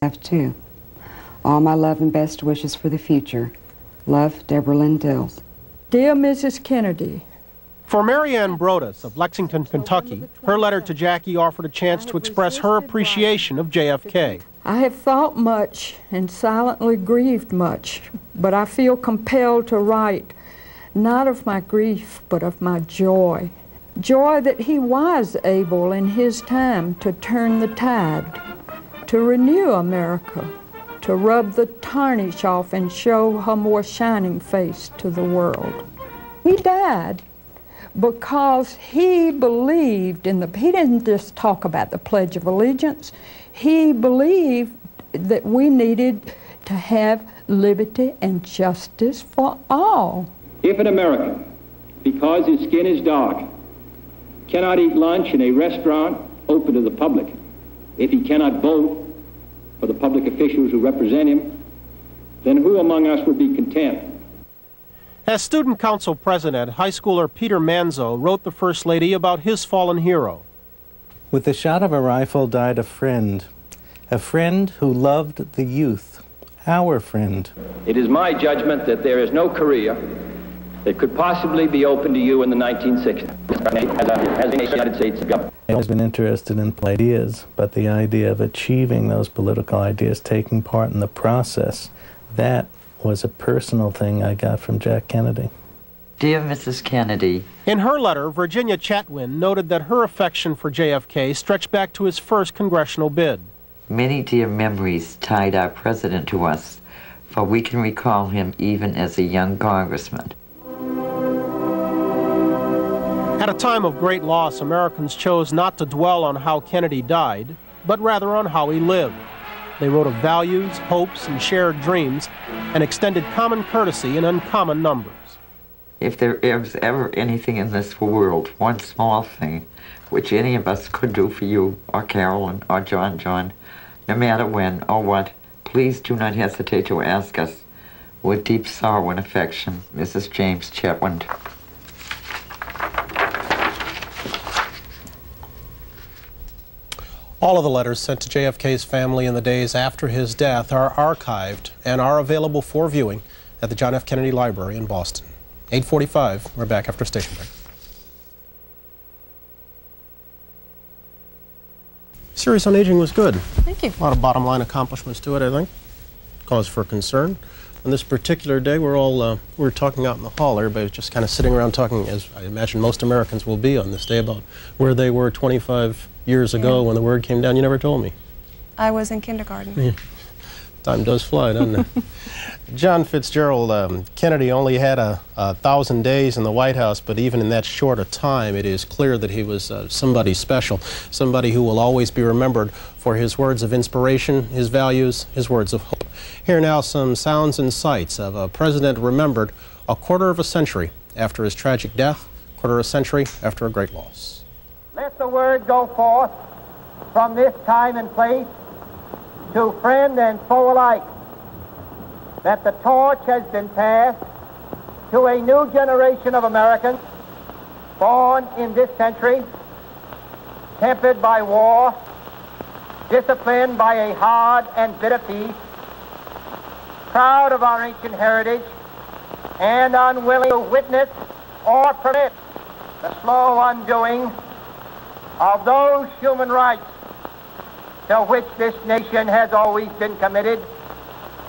have too. All my love and best wishes for the future. Love, Deborah Lynn Dills. Dear Mrs. Kennedy. For Marianne Brodus of Lexington, Kentucky, her letter to Jackie offered a chance to express her appreciation of JFK. I have thought much and silently grieved much, but I feel compelled to write, not of my grief, but of my joy. Joy that he was able in his time to turn the tide, to renew America, to rub the tarnish off and show her more shining face to the world. He died because he believed in he didn't just talk about the Pledge of Allegiance, he believed that we needed to have liberty and justice for all. If an American, because his skin is dark, cannot eat lunch in a restaurant open to the public, if he cannot vote for the public officials who represent him, then who among us would be content? As student council president, high schooler Peter Manzo wrote the First Lady about his fallen hero. With the shot of a rifle died a friend who loved the youth, our friend. It is my judgment that there is no career that could possibly be open to you in the 1960s as a United States government. I've always been interested in ideas, but the idea of achieving those political ideas, taking part in the process, that was a personal thing I got from Jack Kennedy. Dear Mrs. Kennedy. In her letter, Virginia Chatwin noted that her affection for JFK stretched back to his first congressional bid. Many dear memories tied our president to us, for we can recall him even as a young congressman. At a time of great loss, Americans chose not to dwell on how Kennedy died, but rather on how he lived. They wrote of values, hopes, and shared dreams, and extended common courtesy in uncommon numbers. If there is ever anything in this world, one small thing, which any of us could do for you, or Carolyn, or John, no matter when or what, please do not hesitate to ask us. With deep sorrow and affection, Mrs. James Chetwynd. All of the letters sent to JFK's family in the days after his death are archived and are available for viewing at the John F. Kennedy Library in Boston. 8:45, we're back after station break. Series on Aging was good. Thank you. A lot of bottom line accomplishments to it, I think. Cause for concern. On this particular day, we're talking out in the hall. Everybody's just kind of sitting around talking, as I imagine most Americans will be on this day, about where they were 25 years ago when the word came down. You never told me. I was in kindergarten. Yeah. Time does fly, doesn't it? John Fitzgerald Kennedy only had 1,000 days in the White House, but even in that short a time, it is clear that he was somebody special, somebody who will always be remembered for his words of inspiration, his values, his words of hope. Here now some sounds and sights of a president remembered a quarter of a century after his tragic death, quarter of a century after a great loss. Let the word go forth from this time and place to friend and foe alike that the torch has been passed to a new generation of Americans born in this century, tempered by war, disciplined by a hard and bitter peace, proud of our ancient heritage, and unwilling to witness or permit the slow undoing of those human rights to which this nation has always been committed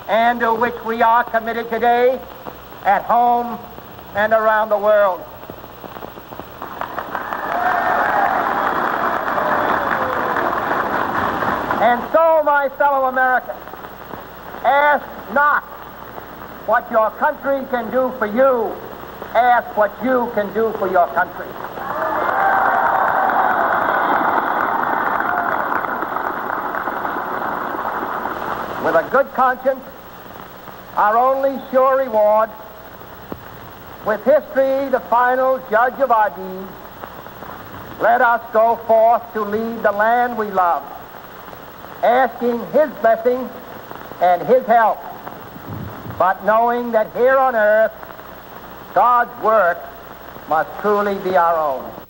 and to which we are committed today at home and around the world. And so, my fellow Americans, ask not what your country can do for you, ask what you can do for your country. With a good conscience, our only sure reward, with history the final judge of our deeds, let us go forth to lead the land we love, asking his blessing and his help, but knowing that here on earth, God's work must truly be our own.